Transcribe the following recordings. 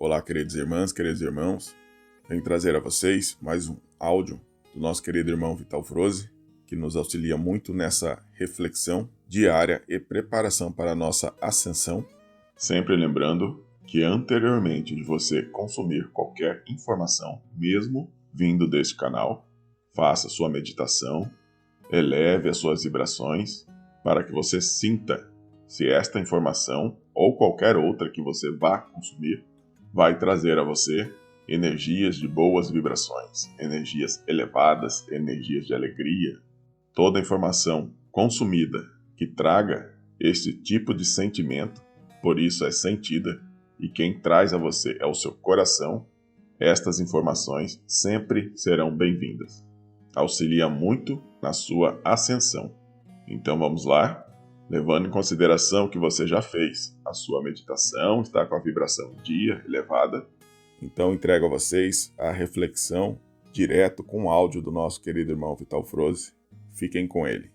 Olá, queridas irmãs, queridos irmãos. Venho trazer a vocês mais um áudio do nosso querido irmão Vital Froze, que nos auxilia muito nessa reflexão diária e preparação para a nossa ascensão. Sempre lembrando que anteriormente de você consumir qualquer informação, mesmo vindo deste canal, faça sua meditação, eleve as suas vibrações, para que você sinta se esta informação ou qualquer outra que você vá consumir vai trazer a você energias de boas vibrações, energias elevadas, energias de alegria. Toda informação consumida que traga este tipo de sentimento, por isso é sentida, e quem traz a você é o seu coração, estas informações sempre serão bem-vindas. Auxilia muito na sua ascensão. Então vamos lá, levando em consideração que você já fez a sua meditação, está com a vibração em dia, elevada. Então entrego a vocês a reflexão direto com o áudio do nosso querido irmão Vital Froze. Fiquem com ele.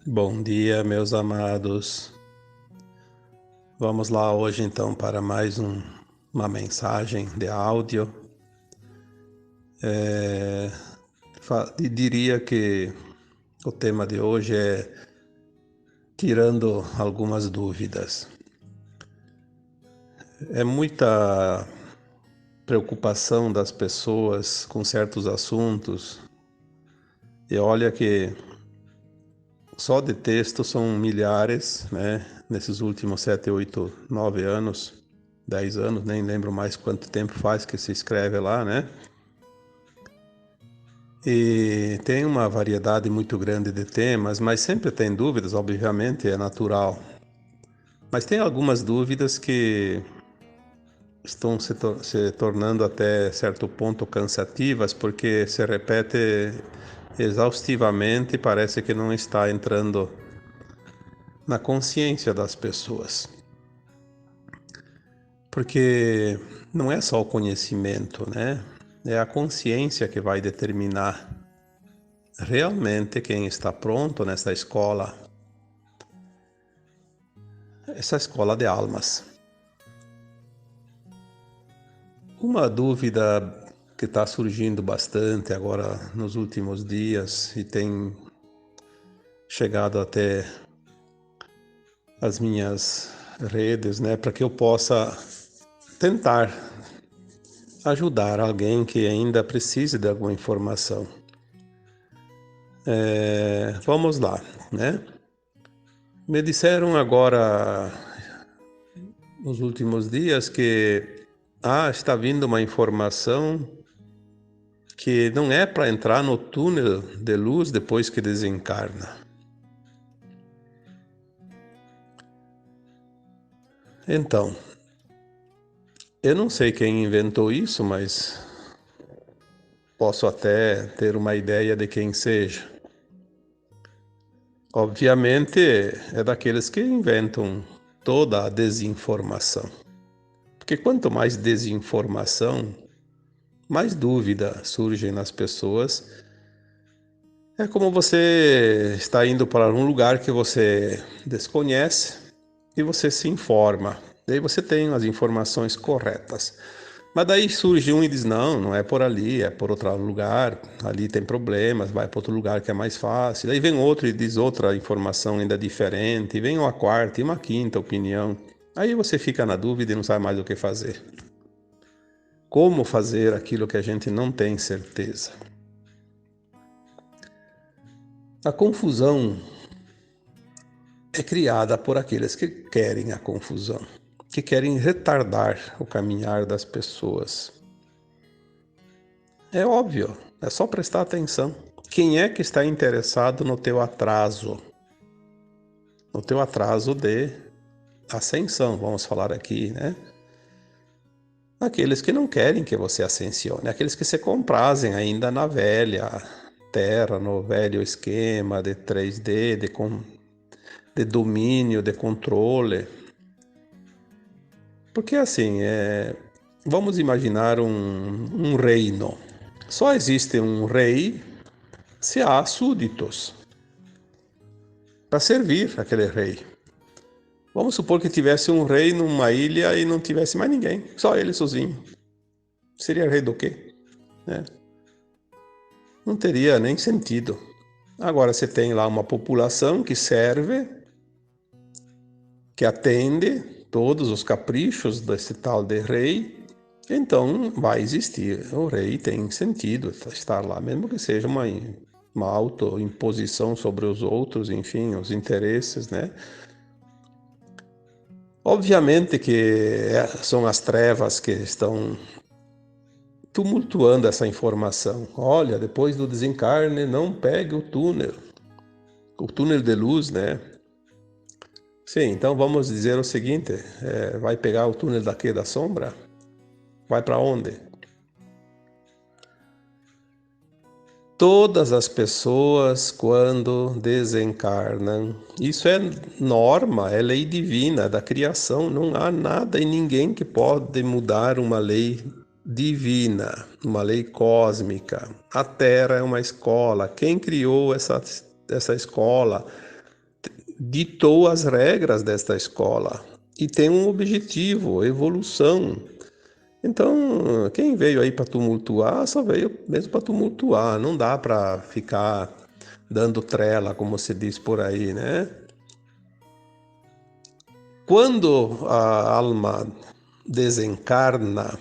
Bom dia, meus amados. Vamos lá hoje então para mais uma mensagem de áudio. Diria que o tema de hoje é tirando algumas dúvidas. É muita preocupação das pessoas com certos assuntos, e olha que só de texto são milhares, né? Nesses últimos 7, 8, 9 anos, 10 anos, nem lembro mais quanto tempo faz que se escreve lá, né? E tem uma variedade muito grande de temas, mas sempre tem dúvidas, obviamente, é natural. Mas tem algumas dúvidas que estão se tornando até certo ponto cansativas, porque se repete exaustivamente e parece que não está entrando na consciência das pessoas. Porque não é só o conhecimento, né? É a consciência que vai determinar realmente quem está pronto nessa escola, essa escola de almas. Uma dúvida que está surgindo bastante agora nos últimos dias e tem chegado até as minhas redes, né, para que eu possa tentar ajudar alguém que ainda precise de alguma informação. Vamos lá, né? Me disseram agora, nos últimos dias, que está vindo uma informação que não é para entrar no túnel de luz depois que desencarna. Então, eu não sei quem inventou isso, mas posso até ter uma ideia de quem seja. Obviamente, é daqueles que inventam toda a desinformação. Porque quanto mais desinformação, mais dúvida surge nas pessoas. É como você está indo para um lugar que você desconhece e você se informa. Daí você tem as informações corretas. Mas daí surge um e diz, não é por ali, é por outro lugar, ali tem problemas, vai para outro lugar que é mais fácil. Daí vem outro e diz outra informação ainda diferente, e vem uma quarta e uma quinta opinião. Aí você fica na dúvida e não sabe mais o que fazer. Como fazer aquilo que a gente não tem certeza? A confusão é criada por aqueles que querem a confusão, que querem retardar o caminhar das pessoas. É óbvio, é só prestar atenção. Quem é que está interessado no teu atraso? No teu atraso de ascensão, vamos falar aqui, né? Aqueles que não querem que você ascensione, aqueles que se comprazem ainda na velha terra, no velho esquema de 3D, de domínio, de controle. Porque assim, vamos imaginar um reino. Só existe um rei se há súditos para servir aquele rei. Vamos supor que tivesse um rei numa ilha e não tivesse mais ninguém, só ele sozinho. Seria rei do quê? Né? Não teria nem sentido. Agora você tem lá uma população que serve, que atende todos os caprichos desse tal de rei, então vai existir. O rei tem sentido estar lá, mesmo que seja uma autoimposição sobre os outros, enfim, os interesses, né? Obviamente que são as trevas que estão tumultuando essa informação. Olha, depois do desencarne, não pegue o túnel de luz, né? Sim, então vamos dizer o seguinte, vai pegar o túnel daqui da sombra? Vai para onde? Todas as pessoas, quando desencarnam, isso é norma, é lei divina da criação, não há nada e ninguém que pode mudar uma lei divina, uma lei cósmica. A Terra é uma escola, quem criou essa escola ditou as regras desta escola e tem um objetivo, evolução. Então, quem veio aí para tumultuar, só veio mesmo para tumultuar. Não dá para ficar dando trela, como se diz por aí, né? Quando a alma desencarna,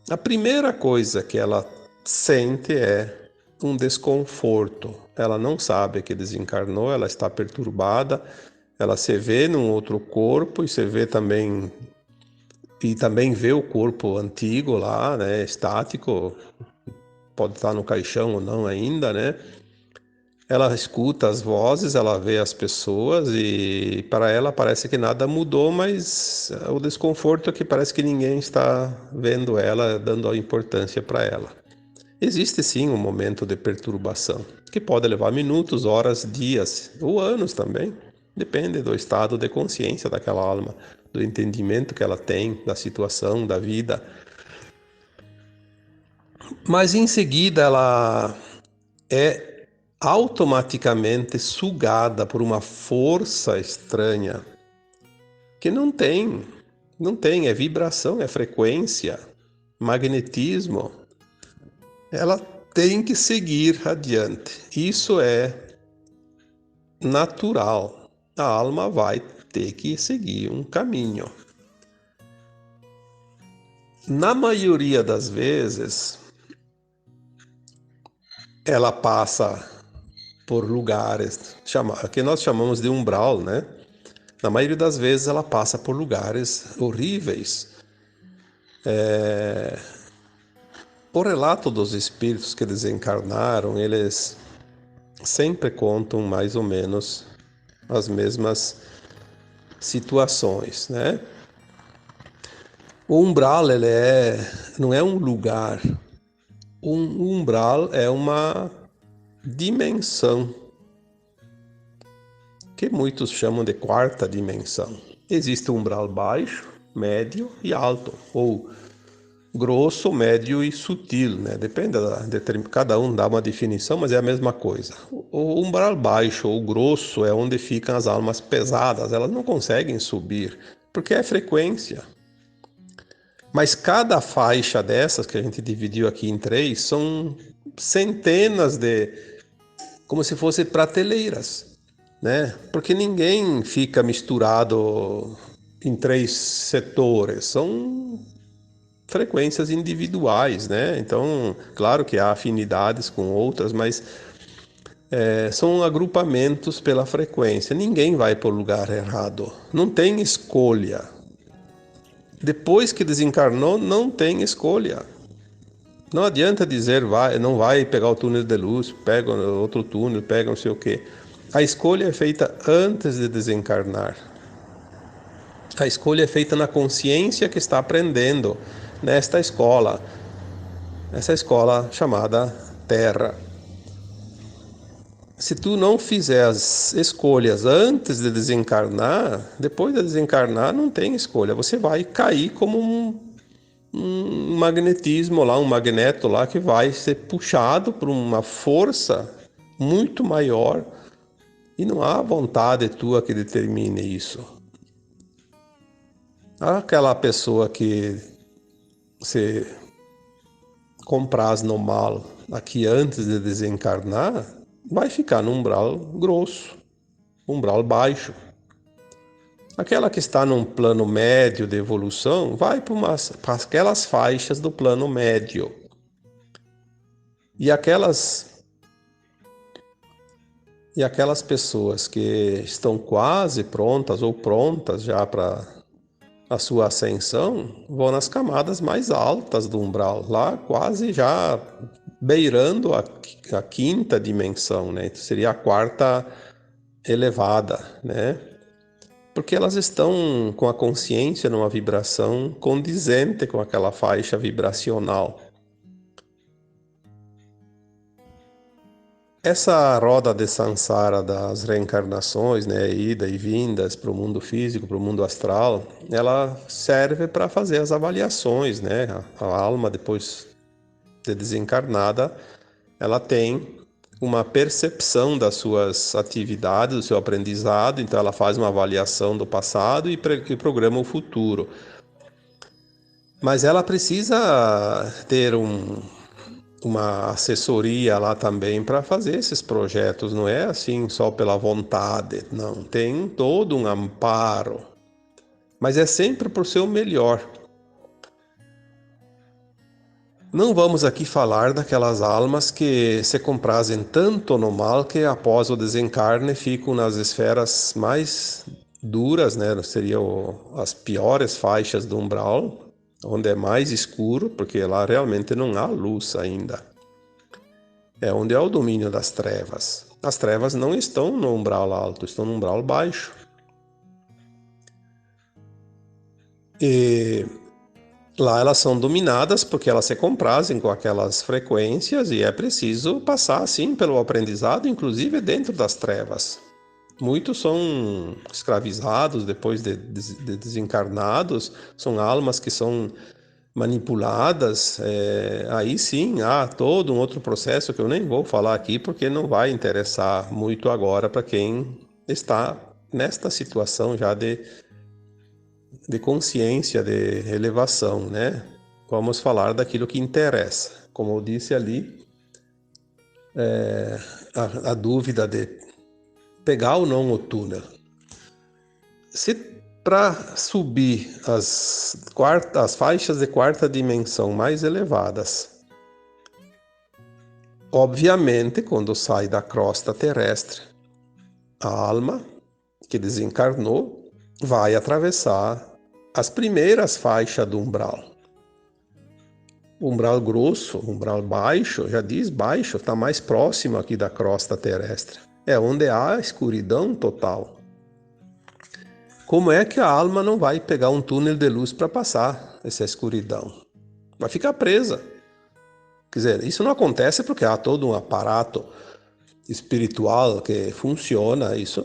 a primeira coisa que ela sente é um desconforto. Ela não sabe que desencarnou, ela está perturbada, ela se vê num outro corpo e se vê também vê o corpo antigo lá, né, estático, pode estar no caixão ou não ainda, né? Ela escuta as vozes, ela vê as pessoas e para ela parece que nada mudou, mas o desconforto é que parece que ninguém está vendo ela, dando a importância para ela. Existe sim um momento de perturbação, que pode levar minutos, horas, dias ou anos também. Depende do estado de consciência daquela alma, do entendimento que ela tem da situação, da vida. Mas em seguida ela é automaticamente sugada por uma força estranha que não tem, é vibração, é frequência, magnetismo. Ela tem que seguir adiante. Isso é natural. A alma vai ter que seguir um caminho. Na maioria das vezes, ela passa por lugares que nós chamamos de umbral, né? Na maioria das vezes, ela passa por lugares horríveis. Por relato dos espíritos que desencarnaram, eles sempre contam mais ou menos as mesmas situações, né? O umbral, não é um lugar. Um umbral é uma dimensão, que muitos chamam de quarta dimensão. Existe o umbral baixo, médio e alto, ou grosso, médio e sutil, né? Depende cada um dá uma definição, mas é a mesma coisa. O umbral baixo ou grosso é onde ficam as almas pesadas, elas não conseguem subir, porque é frequência. Mas cada faixa dessas, que a gente dividiu aqui em 3, são centenas como se fossem prateleiras, né? Porque ninguém fica misturado em 3 setores, são frequências individuais, né? Então, claro que há afinidades com outras, mas são agrupamentos pela frequência. Ninguém vai para o lugar errado, não tem escolha. Depois que desencarnou, não tem escolha. Não adianta dizer, não vai pegar o túnel de luz, pega outro túnel, pega não sei o quê. A escolha é feita antes de desencarnar. A escolha é feita na consciência que está aprendendo nesta escola. Essa escola chamada Terra. Se tu não fizer as escolhas antes de desencarnar, depois de desencarnar não tem escolha. Você vai cair como um magnetismo lá, um magneto lá que vai ser puxado por uma força muito maior e não há vontade tua que determine isso. Aquela pessoa que você compraz no mal aqui antes de desencarnar, vai ficar no umbral grosso, umbral baixo. Aquela que está num plano médio de evolução vai para aquelas faixas do plano médio. E aquelas pessoas que estão quase prontas ou prontas já para a sua ascensão vão nas camadas mais altas do umbral, lá quase já beirando a quinta dimensão, né? Então seria a quarta elevada, né? Porque elas estão com a consciência numa vibração condizente com aquela faixa vibracional. Essa roda de samsara das reencarnações, né, ida e vindas para o mundo físico, para o mundo astral, ela serve para fazer as avaliações, né? A alma, depois de desencarnada, ela tem uma percepção das suas atividades, do seu aprendizado, então ela faz uma avaliação do passado e programa o futuro. Mas ela precisa ter uma assessoria lá também para fazer esses projetos, não é assim só pela vontade, não, tem todo um amparo, mas é sempre por ser o melhor. Não vamos aqui falar daquelas almas que se comprazem tanto no mal que após o desencarne ficam nas esferas mais duras, né? Seriam as piores faixas do umbral, onde é mais escuro, porque lá realmente não há luz ainda. É onde é o domínio das trevas. As trevas não estão no umbral alto, estão no umbral baixo. E lá elas são dominadas porque elas se comprazem com aquelas frequências e é preciso passar, sim, pelo aprendizado, inclusive dentro das trevas. Muitos são escravizados depois de desencarnados, são almas que são manipuladas. Aí sim há todo um outro processo que eu nem vou falar aqui porque não vai interessar muito agora para quem está nesta situação já de consciência, de elevação, né? Vamos falar daquilo que interessa. Como eu disse ali, a dúvida de pegar ou não o túnel. Se para subir as faixas de quarta dimensão mais elevadas, obviamente, quando sai da crosta terrestre, a alma que desencarnou vai atravessar as primeiras faixas do umbral. O umbral grosso, o umbral baixo, já diz baixo, está mais próximo aqui da crosta terrestre. É onde há escuridão total. Como é que a alma não vai pegar um túnel de luz para passar essa escuridão? Vai ficar presa. Quer dizer, isso não acontece porque há todo um aparato espiritual que funciona, isso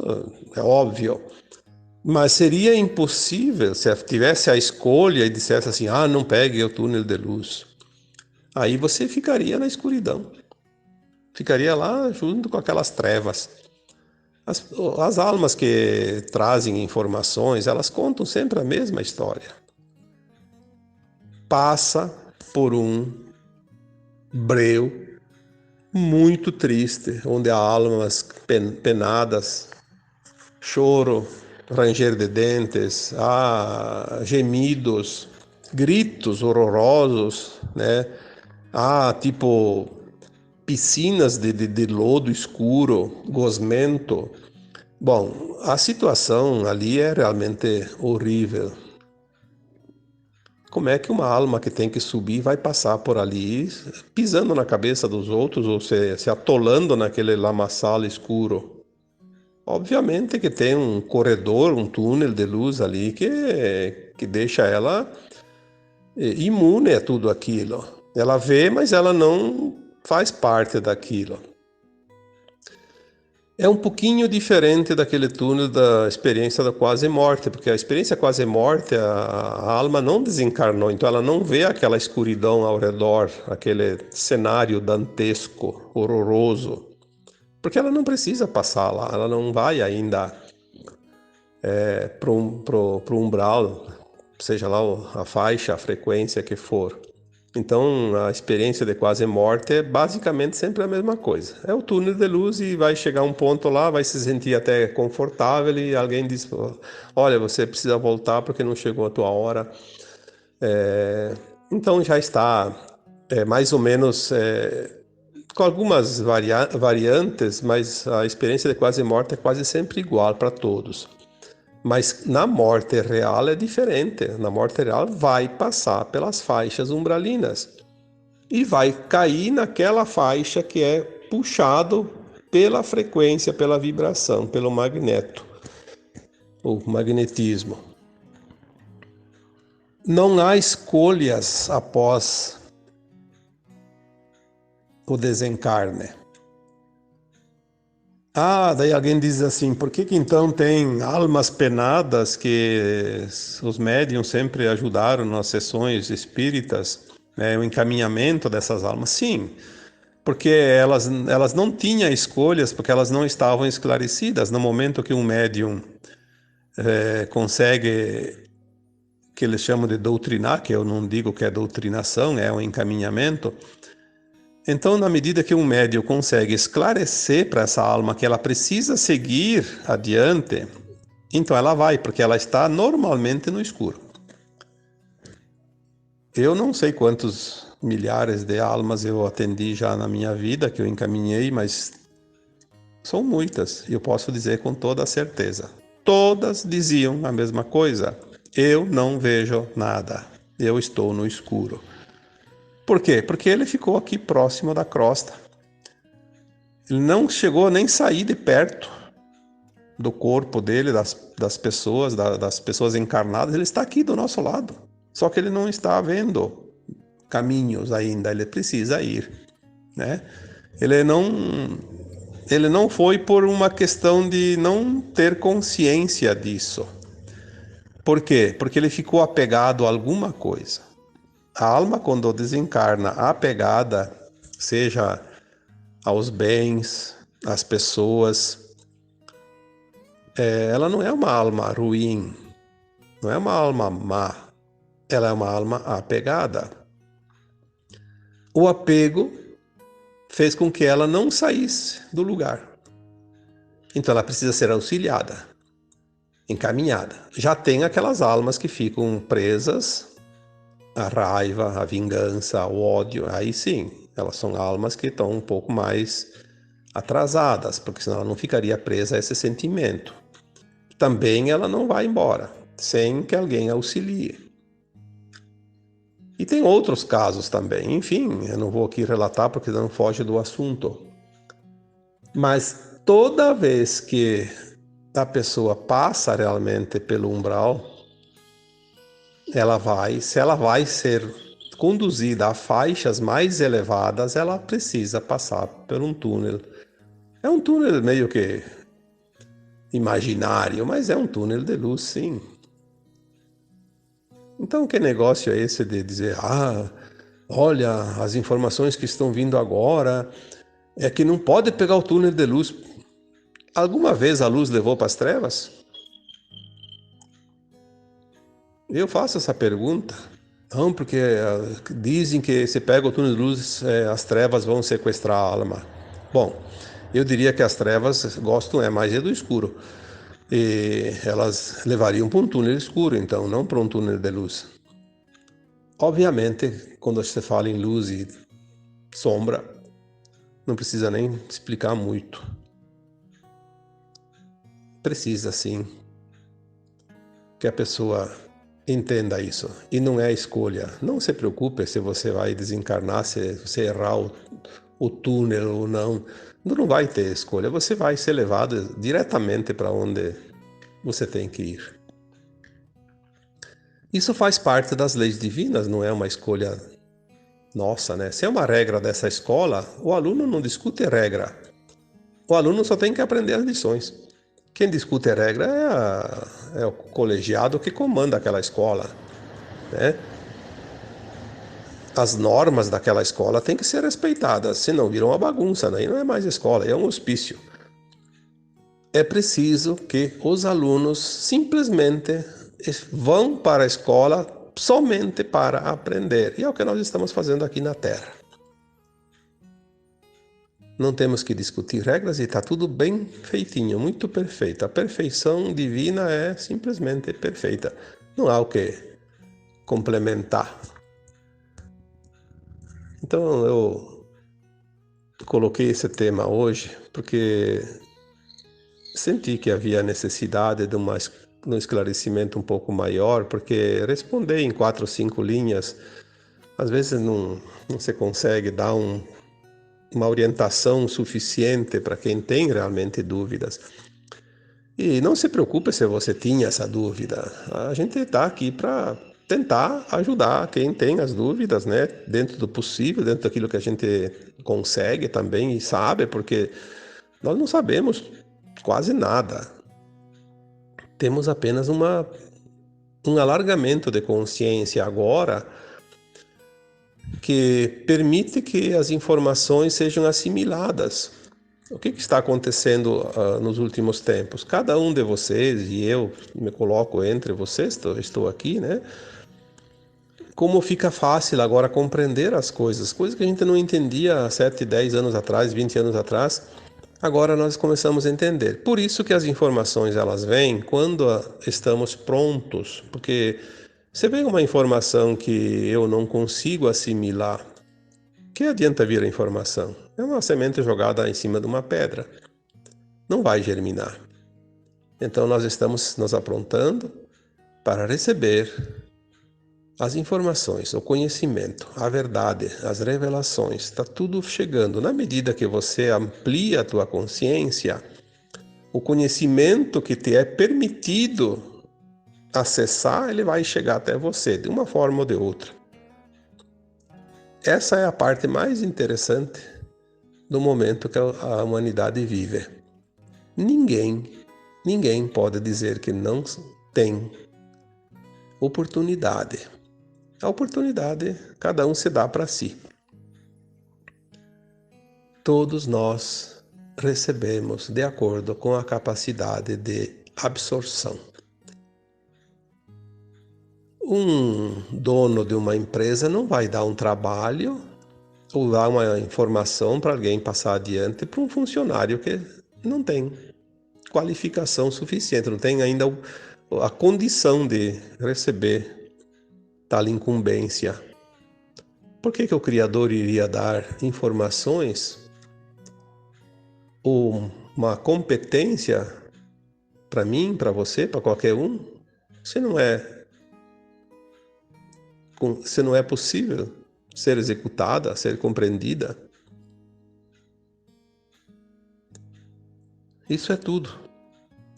é óbvio. Mas seria impossível se tivesse a escolha e dissesse assim, não pegue o túnel de luz. Aí você ficaria na escuridão. Ficaria lá junto com aquelas trevas. As almas que trazem informações, elas contam sempre a mesma história. Passa por um breu muito triste, onde há almas penadas, choro, ranger de dentes, há gemidos, gritos horrorosos, né? Há tipo piscinas de lodo escuro, gosmento. Bom, a situação ali é realmente horrível. Como é que uma alma que tem que subir vai passar por ali pisando na cabeça dos outros ou se atolando naquele lamaçal escuro? Obviamente que tem um corredor, um túnel de luz ali que deixa ela imune a tudo aquilo. Ela vê, mas ela não faz parte daquilo. É um pouquinho diferente daquele túnel da experiência da quase morte, porque a experiência quase morte, a alma não desencarnou, então ela não vê aquela escuridão ao redor, aquele cenário dantesco, horroroso, porque ela não precisa passar lá, ela não vai ainda pro umbral seja lá a faixa, a frequência que for. Então, a experiência de quase morte é basicamente sempre a mesma coisa. É o túnel de luz e vai chegar um ponto lá, vai se sentir até confortável e alguém diz, olha, você precisa voltar porque não chegou a tua hora. Então já está mais ou menos com algumas variantes, mas a experiência de quase morte é quase sempre igual para todos. Mas na morte real é diferente. Na morte real vai passar pelas faixas umbralinas e vai cair naquela faixa que é puxado pela frequência, pela vibração, pelo magneto, o magnetismo. Não há escolhas após o desencarne. Daí alguém diz assim, por que então tem almas penadas que os médiuns sempre ajudaram nas sessões espíritas, o encaminhamento dessas almas? Sim, porque elas não tinham escolhas, porque elas não estavam esclarecidas. No momento que um médium consegue, que eles chamam de doutrinar, que eu não digo que é doutrinação, é um encaminhamento. Então, na medida que um médium consegue esclarecer para essa alma que ela precisa seguir adiante, então ela vai, porque ela está normalmente no escuro. Eu não sei quantos milhares de almas eu atendi já na minha vida, que eu encaminhei, mas são muitas, e eu posso dizer com toda certeza. Todas diziam a mesma coisa. Eu não vejo nada, eu estou no escuro. Por quê? Porque ele ficou aqui próximo da crosta. Ele não chegou nem sair de perto do corpo dele, das pessoas encarnadas. Ele está aqui do nosso lado. Só que ele não está vendo caminhos ainda. Ele precisa ir, né? Ele não foi por uma questão de não ter consciência disso. Por quê? Porque ele ficou apegado a alguma coisa. A alma, quando desencarna apegada, seja aos bens, às pessoas, ela não é uma alma ruim, não é uma alma má, ela é uma alma apegada. O apego fez com que ela não saísse do lugar. Então ela precisa ser auxiliada, encaminhada. Já tem aquelas almas que ficam presas, a raiva, a vingança, o ódio, aí sim, elas são almas que estão um pouco mais atrasadas, porque senão ela não ficaria presa a esse sentimento. Também ela não vai embora, sem que alguém auxilie. E tem outros casos também, enfim, eu não vou aqui relatar porque não foge do assunto. Mas toda vez que a pessoa passa realmente pelo umbral, se ela vai ser conduzida a faixas mais elevadas, ela precisa passar por um túnel. É um túnel meio que imaginário, mas é um túnel de luz, sim. Então, que negócio é esse de dizer, olha, as informações que estão vindo agora é que não pode pegar o túnel de luz. Alguma vez a luz levou para as trevas? Eu faço essa pergunta. Não, porque dizem que se pega o túnel de luz, as trevas vão sequestrar a alma. Bom, eu diria que as trevas gostam mais do escuro. E elas levariam para um túnel escuro, então, não para um túnel de luz. Obviamente, quando você fala em luz e sombra, não precisa nem explicar muito. Precisa, sim, que a pessoa entenda isso. E não é escolha. Não se preocupe se você vai desencarnar, se você errar o túnel ou não. Não vai ter escolha. Você vai ser levado diretamente para onde você tem que ir. Isso faz parte das leis divinas, não é uma escolha nossa, né? Se é uma regra dessa escola, o aluno não discute regra. O aluno só tem que aprender as lições. Quem discute a regra é o colegiado que comanda aquela escola, né? As normas daquela escola têm que ser respeitadas, senão viram uma bagunça, né? E não é mais escola, é um hospício. É preciso que os alunos simplesmente vão para a escola somente para aprender. E é o que nós estamos fazendo aqui na Terra. Não temos que discutir regras e está tudo bem feitinho, muito perfeito. A perfeição divina é simplesmente perfeita. Não há o que complementar. Então eu coloquei esse tema hoje porque senti que havia necessidade de um esclarecimento um pouco maior, porque responder em 4 ou 5 linhas, às vezes não se consegue dar uma orientação suficiente para quem tem realmente dúvidas. E não se preocupe se você tinha essa dúvida. A gente está aqui para tentar ajudar quem tem as dúvidas, né? Dentro do possível, dentro daquilo que a gente consegue também e sabe, porque nós não sabemos quase nada. Temos apenas um alargamento de consciência agora que permite que as informações sejam assimiladas. O que está acontecendo nos últimos tempos? Cada um de vocês, e eu me coloco entre vocês, estou aqui, né? Como fica fácil agora compreender as coisas que a gente não entendia há 7, 10 anos atrás, 20 anos atrás, agora nós começamos a entender. Por isso que as informações elas vêm quando estamos prontos, porque se vem uma informação que eu não consigo assimilar, que adianta vir a informação? É uma semente jogada em cima de uma pedra. Não vai germinar. Então nós estamos nos aprontando para receber as informações, o conhecimento, a verdade, as revelações. Está tudo chegando. Na medida que você amplia a tua consciência, o conhecimento que te é permitido acessar, ele vai chegar até você, de uma forma ou de outra. Essa é a parte mais interessante do momento que a humanidade vive. Ninguém pode dizer que não tem oportunidade. A oportunidade cada um se dá para si. Todos nós recebemos de acordo com a capacidade de absorção. Um dono de uma empresa não vai dar um trabalho ou dar uma informação para alguém passar adiante para um funcionário que não tem qualificação suficiente, não tem ainda a condição de receber tal incumbência. Por que o Criador iria dar informações ou uma competência para mim, para você, para qualquer um, se não é possível ser executada, ser compreendida? Isso é tudo.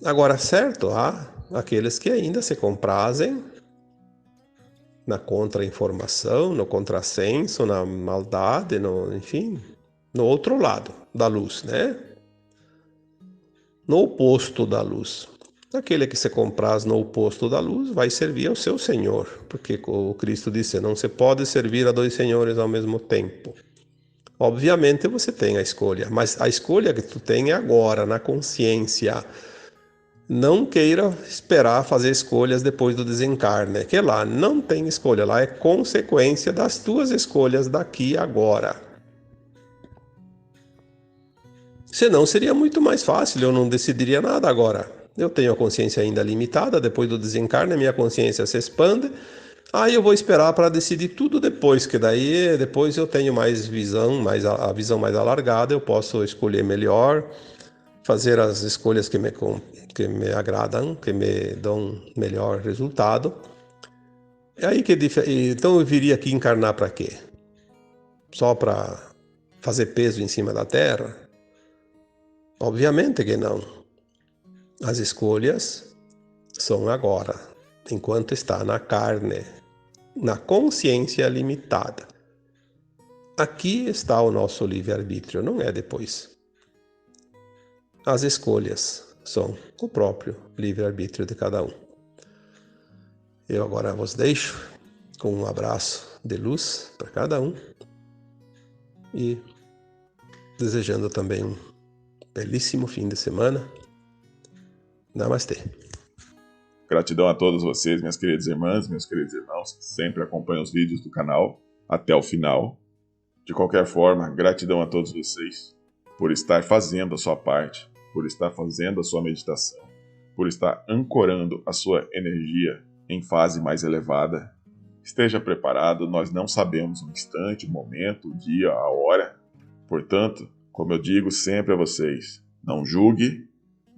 Agora, certo, há aqueles que ainda se comprazem na contra-informação, no contrassenso, na maldade, enfim, no outro lado da luz, né? No oposto da luz. Aquele que se compraz no oposto da luz vai servir ao seu Senhor, porque o Cristo disse, não se pode servir a 2 senhores ao mesmo tempo. Obviamente você tem a escolha, mas a escolha que tu tem é agora, na consciência. Não queira esperar fazer escolhas depois do desencarne, que lá não tem escolha, lá é consequência das tuas escolhas daqui e agora. Senão seria muito mais fácil, eu não decidiria nada agora. Eu tenho a consciência ainda limitada, depois do desencarne a minha consciência se expande, aí eu vou esperar para decidir tudo depois, que daí depois eu tenho mais visão, a visão mais alargada, eu posso escolher melhor, fazer as escolhas que me agradam, que me dão melhor resultado. É aí então eu viria aqui encarnar para quê? Só para fazer peso em cima da Terra? Obviamente que não. As escolhas são agora, enquanto está na carne, na consciência limitada. Aqui está o nosso livre-arbítrio, não é depois. As escolhas são o próprio livre-arbítrio de cada um. Eu agora vos deixo com um abraço de luz para cada um e desejando também um belíssimo fim de semana. Namastê. Gratidão a todos vocês, minhas queridas irmãs, meus queridos irmãos, que sempre acompanham os vídeos do canal até o final. De qualquer forma, gratidão a todos vocês por estar fazendo a sua parte, por estar fazendo a sua meditação, por estar ancorando a sua energia em fase mais elevada. Esteja preparado, nós não sabemos o instante, o momento, o dia, a hora. Portanto, como eu digo sempre a vocês, não julgue,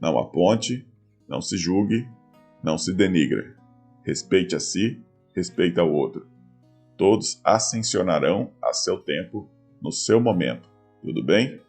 não aponte, não se julgue, não se denigre. Respeite a si, respeite ao outro. Todos ascensionarão a seu tempo, no seu momento. Tudo bem?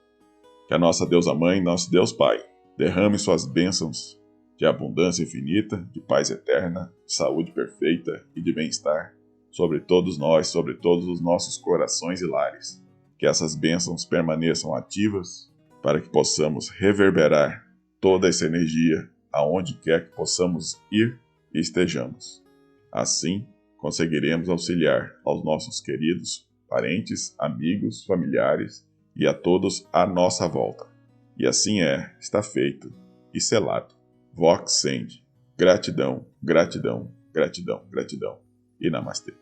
Que a nossa Deusa Mãe, nosso Deus Pai, derrame suas bênçãos de abundância infinita, de paz eterna, de saúde perfeita e de bem-estar sobre todos nós, sobre todos os nossos corações e lares. Que essas bênçãos permaneçam ativas para que possamos reverberar toda essa energia aonde quer que possamos ir e estejamos. Assim, conseguiremos auxiliar aos nossos queridos parentes, amigos, familiares e a todos à nossa volta. E assim é, está feito e selado. Vox Send. Gratidão, gratidão, gratidão, gratidão. E Namastê.